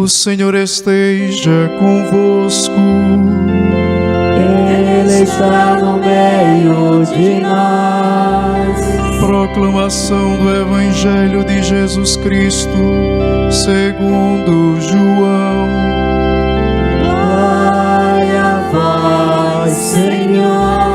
O Senhor esteja convosco. Ele está no meio de nós. Proclamação do Evangelho de Jesus Cristo, segundo João. Glória a vós, Senhor.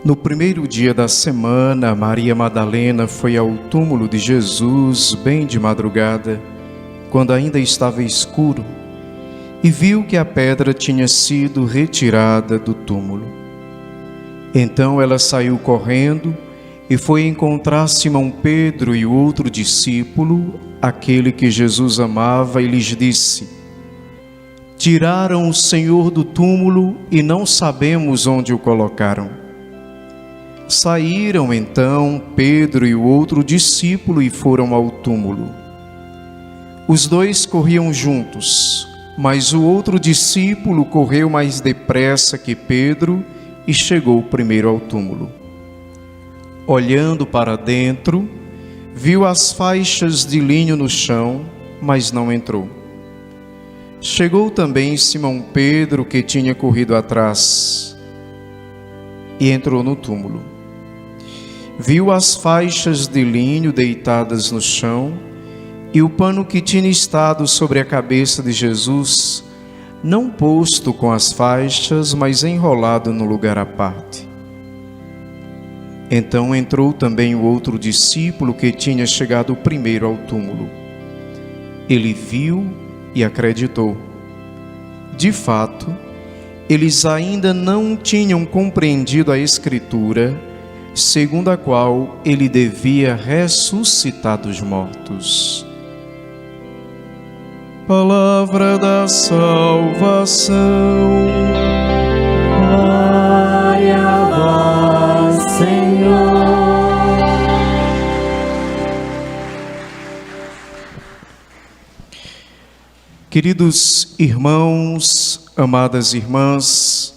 No primeiro dia da semana, Maria Madalena foi ao túmulo de Jesus bem de madrugada, quando ainda estava escuro, e viu que a pedra tinha sido retirada do túmulo. Então ela saiu correndo e foi encontrar Simão Pedro e o outro discípulo, aquele que Jesus amava, e lhes disse: Tiraram o Senhor do túmulo e não sabemos onde o colocaram. Saíram então Pedro e o outro discípulo e foram ao túmulo. Os dois corriam juntos, mas o outro discípulo correu mais depressa que Pedro e chegou primeiro ao túmulo. Olhando para dentro, viu as faixas de linho no chão, mas não entrou. Chegou também Simão Pedro, que tinha corrido atrás, e entrou no túmulo. Viu as faixas de linho deitadas no chão e o pano que tinha estado sobre a cabeça de Jesus, não posto com as faixas, mas enrolado no lugar à parte. Então entrou também o outro discípulo que tinha chegado primeiro ao túmulo. Ele viu e acreditou. De fato, eles ainda não tinham compreendido a Escritura, segundo a qual ele devia ressuscitar dos mortos. Palavra da salvação. Glória a vós, Senhor. Queridos irmãos, amadas irmãs,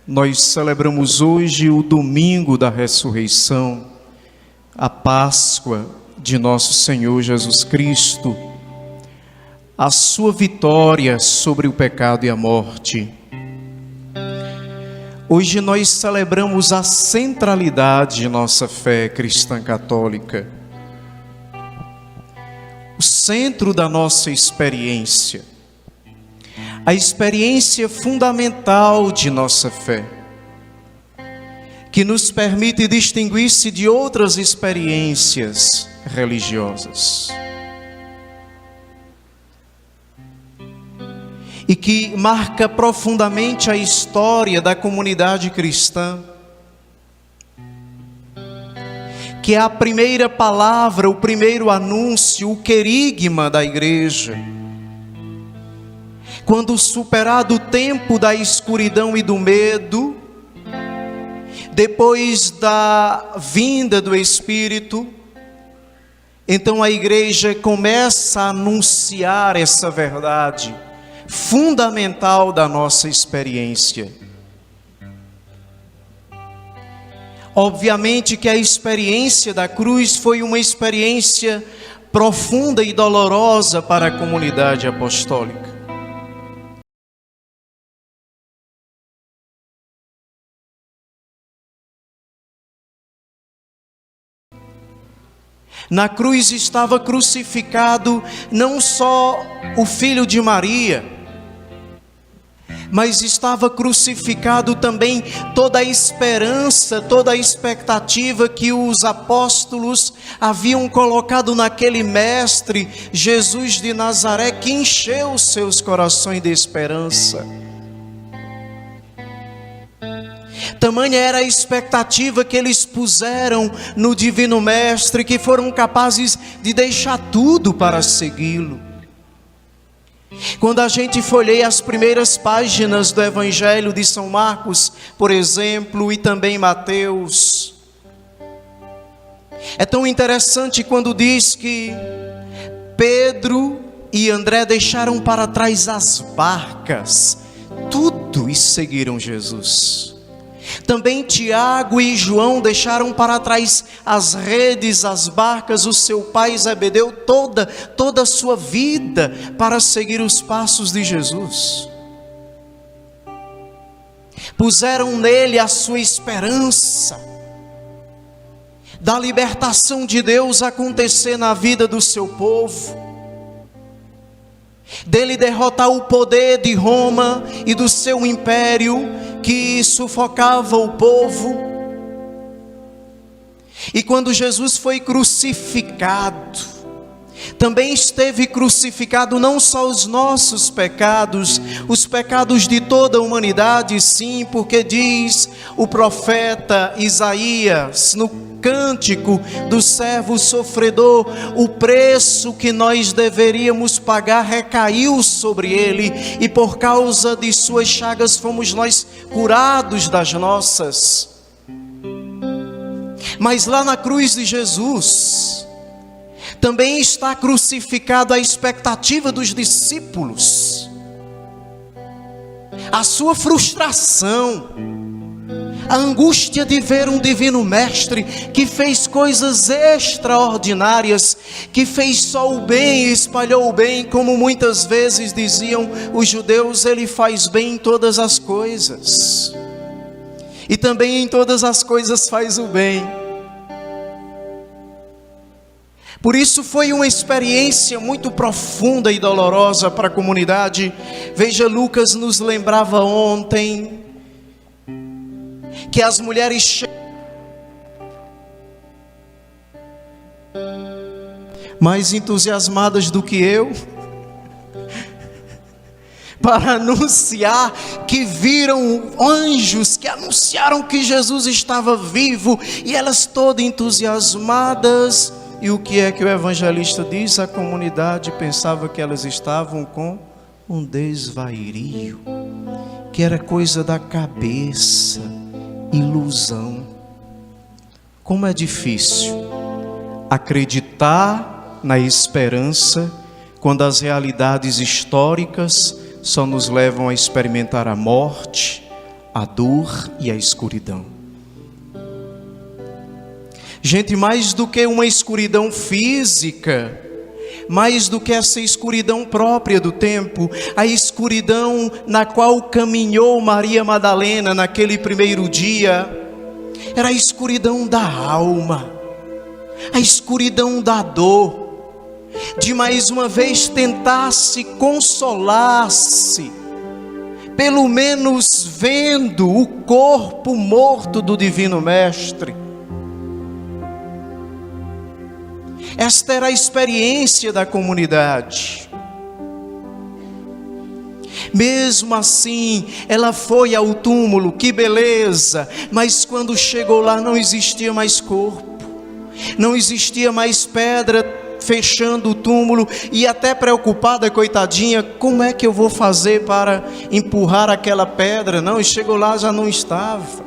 nós celebramos hoje o domingo da ressurreição, a Páscoa de nosso Senhor Jesus Cristo, a sua vitória sobre o pecado e a morte. Hoje nós celebramos a centralidade de nossa fé cristã católica, o centro da nossa experiência, a experiência fundamental de nossa fé, que nos permite distinguir-se de outras experiências religiosas e que marca profundamente a história da comunidade cristã, que é a primeira palavra, o primeiro anúncio, o querigma da igreja. Quando superado o tempo da escuridão e do medo, depois da vinda do Espírito, então a igreja começa a anunciar essa verdade fundamental da nossa experiência. Obviamente que a experiência da cruz foi uma experiência profunda e dolorosa para a comunidade apostólica. Na cruz estava crucificado não só o filho de Maria, mas estava crucificado também toda a esperança, toda a expectativa que os apóstolos haviam colocado naquele mestre, Jesus de Nazaré, que encheu os seus corações de esperança. Tamanha era a expectativa que eles puseram no Divino Mestre, que foram capazes de deixar tudo para segui-lo. Quando a gente folheia as primeiras páginas do Evangelho de São Marcos, por exemplo, e também Mateus, É tão interessante quando diz que Pedro e André deixaram para trás as barcas, tudo, e seguiram Jesus. Também Tiago e João deixaram para trás as redes, as barcas, o seu pai Zebedeu, toda a sua vida para seguir os passos de Jesus. Puseram nele a sua esperança da libertação de Deus acontecer na vida do seu povo, dele derrotar o poder de Roma e do seu império que sufocava o povo. E quando Jesus foi crucificado, também esteve crucificado não só os nossos pecados, os pecados de toda a humanidade, sim, porque diz o profeta Isaías no cântico do servo sofredor, o preço que nós deveríamos pagar recaiu sobre ele, e por causa de suas chagas fomos nós curados das nossas. Mas lá na cruz de Jesus também está crucificado a expectativa dos discípulos, a sua frustração, a angústia de ver um divino mestre que fez coisas extraordinárias, que fez só o bem e espalhou o bem, como muitas vezes diziam os judeus, ele faz bem em todas as coisas, e também em todas as coisas faz o bem. Por isso foi uma experiência muito profunda e dolorosa para a comunidade. Veja, Lucas nos lembrava ontem que as mulheres mais entusiasmadas do que eu para anunciar que viram anjos que anunciaram que Jesus estava vivo, e elas todas entusiasmadas. E o que é que o evangelista diz? A comunidade pensava que elas estavam com um desvario, que era coisa da cabeça, ilusão. Como é difícil acreditar na esperança quando as realidades históricas só nos levam a experimentar a morte, a dor e a escuridão. Gente, mais do que uma escuridão física, mais do que essa escuridão própria do tempo, a escuridão na qual caminhou Maria Madalena naquele primeiro dia, era a escuridão da alma, a escuridão da dor, de mais uma vez tentar se consolar-se, pelo menos vendo o corpo morto do Divino Mestre. Esta era a experiência da comunidade. Mesmo assim, ela foi ao túmulo, que beleza, mas quando chegou lá não existia mais corpo, não existia mais pedra fechando o túmulo, e até preocupada, coitadinha, como é que eu vou fazer para empurrar aquela pedra? Não, e chegou lá, já não estava.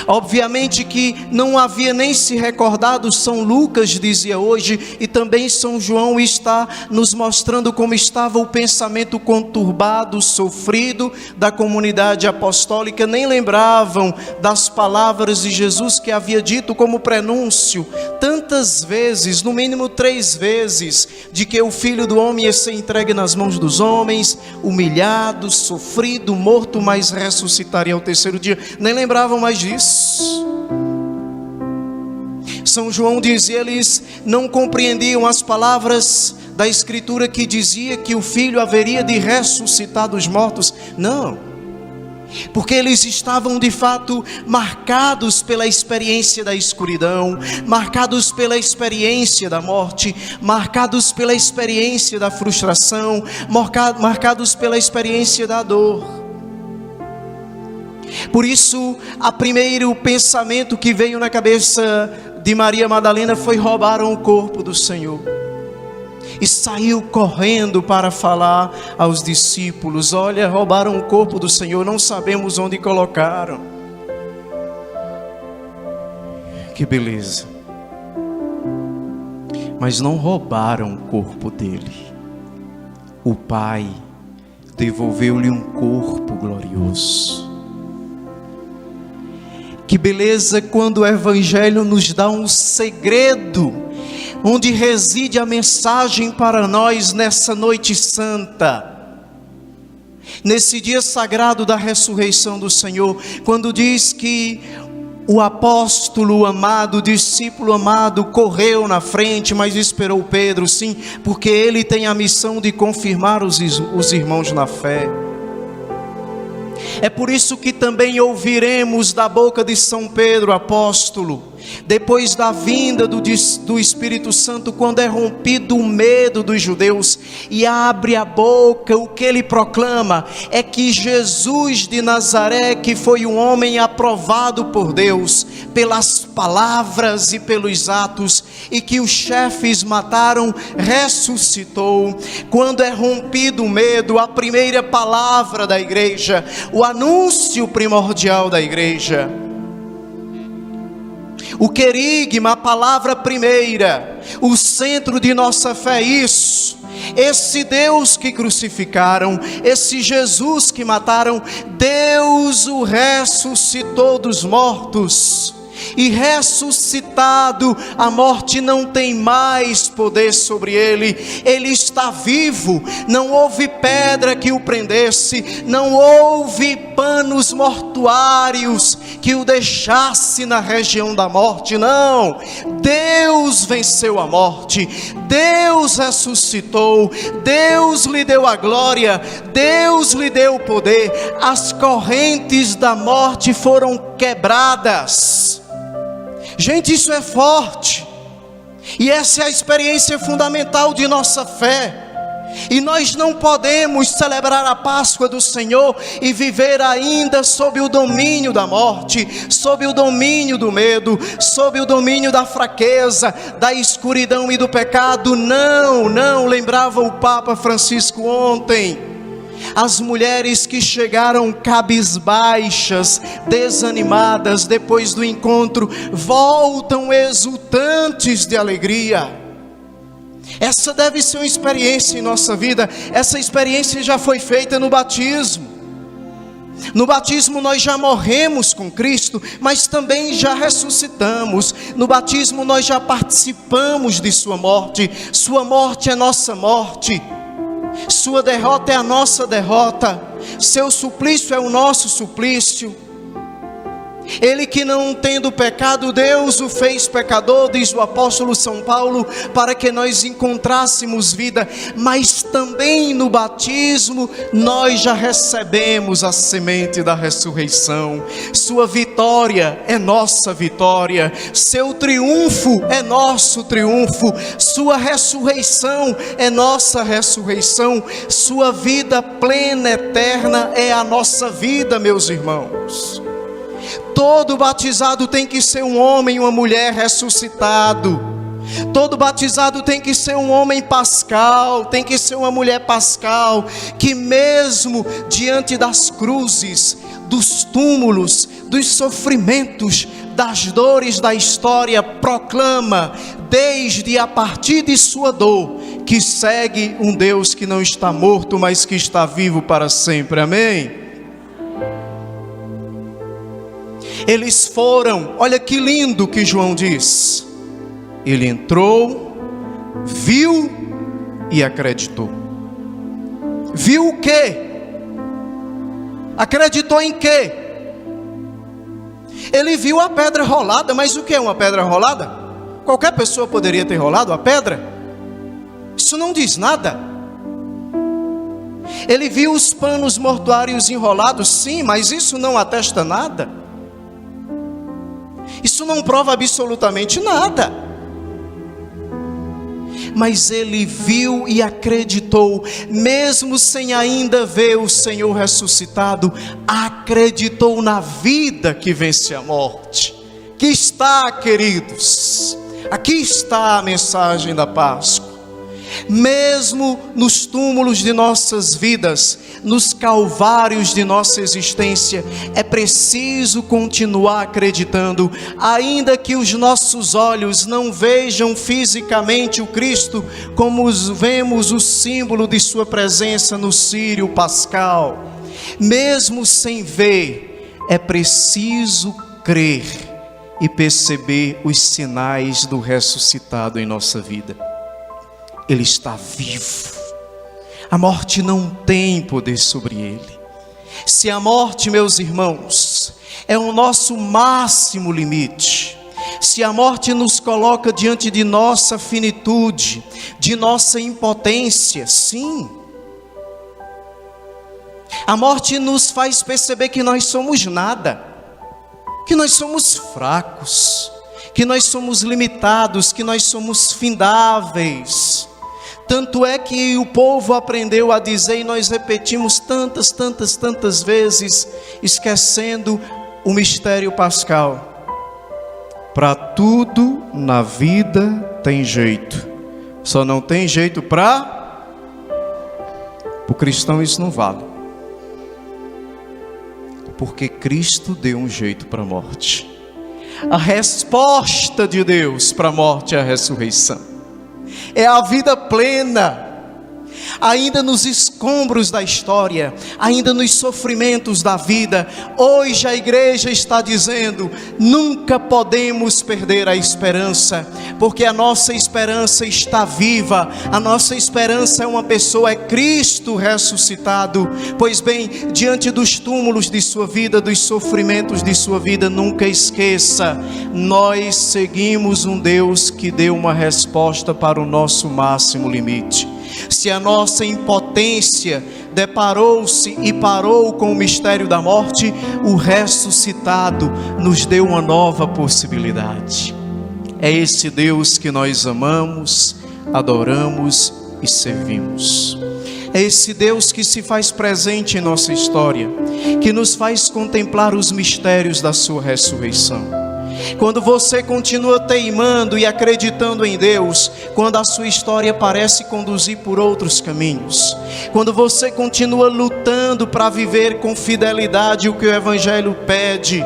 Obviamente que não havia nem se recordado. São Lucas dizia hoje, e também São João está nos mostrando como estava o pensamento conturbado, sofrido da comunidade apostólica. Nem lembravam das palavras de Jesus que havia dito como prenúncio tantas vezes, no mínimo 3 vezes, de que o Filho do Homem ia ser entregue nas mãos dos homens, humilhado, sofrido, morto, mas ressuscitaria ao 3º dia. Nem lembravam mais disso. São João dizia, eles não compreendiam as palavras da Escritura que dizia que o Filho haveria de ressuscitar dos mortos. Não, porque eles estavam de fato marcados pela experiência da escuridão, marcados pela experiência da morte, marcados pela experiência da frustração, marcados pela experiência da dor. Por isso, o primeiro pensamento que veio na cabeça de Maria Madalena foi: roubaram o corpo do Senhor. E saiu correndo para falar aos discípulos: olha, roubaram o corpo do Senhor, não sabemos onde colocaram. que beleza. Mas não roubaram o corpo dele. O Pai devolveu-lhe um corpo glorioso. Que beleza quando o Evangelho nos dá um segredo, onde reside a mensagem para nós nessa noite santa, nesse dia sagrado da ressurreição do Senhor, quando diz que o apóstolo amado, o discípulo amado, correu na frente, mas esperou Pedro, sim, porque ele tem a missão de confirmar os irmãos na fé. É por isso que também ouviremos da boca de São Pedro, apóstolo, depois da vinda do Espírito Santo, quando é rompido o medo dos judeus e abre a boca, o que ele proclama é que Jesus de Nazaré, que foi um homem aprovado por Deus pelas palavras e pelos atos, e que os chefes mataram, ressuscitou. Quando é rompido o medo, a primeira palavra da igreja, o anúncio primordial da igreja, o querigma, a palavra primeira, o centro de nossa fé é isso. Esse Deus que crucificaram, esse Jesus que mataram, Deus o ressuscitou dos mortos. E ressuscitado, a morte não tem mais poder sobre ele. Ele está vivo. Não houve pedra que o prendesse, não houve panos mortuários que o deixasse na região da morte. Não, Deus venceu a morte, Deus ressuscitou, Deus lhe deu a glória, Deus lhe deu o poder. As correntes da morte foram quebradas. Gente, isso é forte, e essa é a experiência fundamental de nossa fé. E nós não podemos celebrar a Páscoa do Senhor e viver ainda sob o domínio da morte, sob o domínio do medo, sob o domínio da fraqueza, da escuridão e do pecado. Não, lembrava o Papa Francisco ontem. As mulheres que chegaram cabisbaixas, desanimadas depois do encontro, voltam exultantes de alegria. Essa deve ser uma experiência em nossa vida. Essa experiência já foi feita no batismo. No batismo nós já morremos com Cristo, mas também já ressuscitamos. No batismo nós já participamos de sua morte. Sua morte é nossa morte. Sua derrota é a nossa derrota. Seu suplício é o nosso suplício. Ele que não tendo pecado, Deus o fez pecador, diz o apóstolo São Paulo, para que nós encontrássemos vida. Mas também no batismo nós já recebemos a semente da ressurreição. Sua vitória é nossa vitória, seu triunfo é nosso triunfo, sua ressurreição é nossa ressurreição, sua vida plena, eterna é a nossa vida, meus irmãos. Todo batizado tem que ser um homem e uma mulher ressuscitado. Todo batizado tem que ser um homem pascal, tem que ser uma mulher pascal, que mesmo diante das cruzes, dos túmulos, dos sofrimentos, das dores da história, proclama, desde a partir de sua dor, que segue um Deus que não está morto, mas que está vivo para sempre. Amém? Eles foram, olha que lindo que João diz. Ele entrou, viu e acreditou. Viu o quê? Acreditou em quê? Ele viu a pedra rolada, mas o que é uma pedra rolada? Qualquer pessoa poderia ter rolado a pedra? Isso não diz nada. Ele viu os panos mortuários enrolados, sim, mas isso não atesta nada. Isso não prova absolutamente nada. Mas ele viu e acreditou, mesmo sem ainda ver o Senhor ressuscitado, acreditou na vida que vence a morte. Aqui está, queridos, aqui está a mensagem da Páscoa. Mesmo nos túmulos de nossas vidas, nos calvários de nossa existência, é preciso continuar acreditando, ainda que os nossos olhos não vejam fisicamente o Cristo, como vemos o símbolo de sua presença no círio pascal. Mesmo sem ver, é preciso crer e perceber os sinais do ressuscitado em nossa vida. Ele está vivo. A morte não tem poder sobre ele. Se a morte, meus irmãos, é o nosso máximo limite, se a morte nos coloca diante de nossa finitude, de nossa impotência, sim. A morte nos faz perceber que nós somos nada, que nós somos fracos, que nós somos limitados, que nós somos findáveis. Tanto é que o povo aprendeu a dizer, e nós repetimos tantas vezes, esquecendo o mistério pascal: para tudo na vida tem jeito, só não tem jeito para o cristão. Isso não vale, porque Cristo deu um jeito para a morte. A resposta de Deus para a morte é a ressurreição. É a vida plena, ainda nos escombros da história, ainda nos sofrimentos da vida. Hoje a igreja está dizendo: nunca podemos perder a esperança, porque a nossa esperança está viva. A nossa esperança é uma pessoa, é Cristo ressuscitado. Pois bem, diante dos túmulos de sua vida, dos sofrimentos de sua vida, nunca esqueça: nós seguimos um Deus que deu uma resposta para o nosso máximo limite. Se a nossa impotência deparou-se e parou com o mistério da morte, o ressuscitado nos deu uma nova possibilidade. É esse Deus que nós amamos, adoramos e servimos. É esse Deus que se faz presente em nossa história, que nos faz contemplar os mistérios da sua ressurreição. Quando você continua teimando e acreditando em Deus, quando a sua história parece conduzir por outros caminhos, quando você continua lutando para viver com fidelidade o que o Evangelho pede,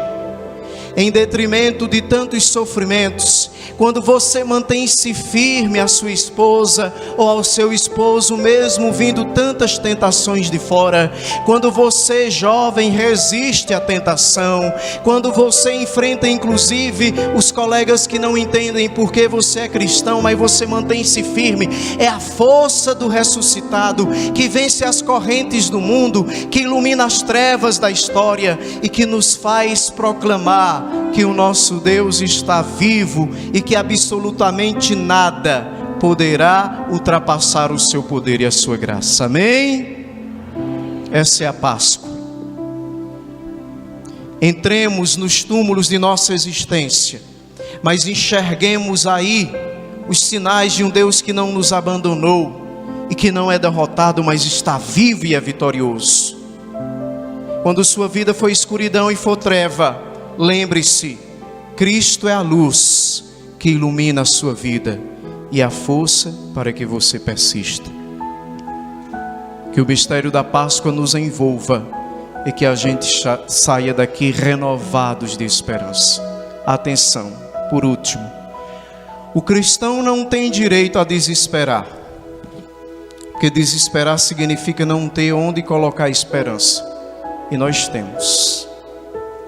em detrimento de tantos sofrimentos, quando você mantém-se firme à sua esposa ou ao seu esposo, mesmo vindo tantas tentações de fora, quando você, jovem, resiste à tentação, quando você enfrenta inclusive os colegas que não entendem porque você é cristão, mas você mantém-se firme, é a força do ressuscitado que vence as correntes do mundo, que ilumina as trevas da história e que nos faz proclamar que o nosso Deus está vivo e que absolutamente nada poderá ultrapassar o seu poder e a sua graça. Amém? Essa é a Páscoa. Entremos nos túmulos de nossa existência, mas enxerguemos aí os sinais de um Deus que não nos abandonou e que não é derrotado, mas está vivo e é vitorioso. Quando sua vida for escuridão e for treva, lembre-se: Cristo é a luz que ilumina a sua vida e a força para que você persista. Que o mistério da Páscoa nos envolva e que a gente saia daqui renovados de esperança. Atenção, por último, o cristão não tem direito a desesperar, porque desesperar significa não ter onde colocar esperança, e nós temos.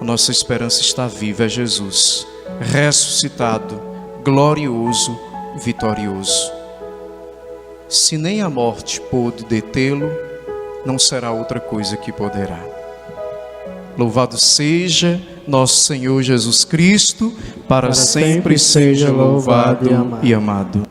A nossa esperança está viva, é Jesus, ressuscitado, glorioso, vitorioso. Se nem a morte pôde detê-lo, não será outra coisa que poderá. Louvado seja nosso Senhor Jesus Cristo, para sempre seja louvado e amado.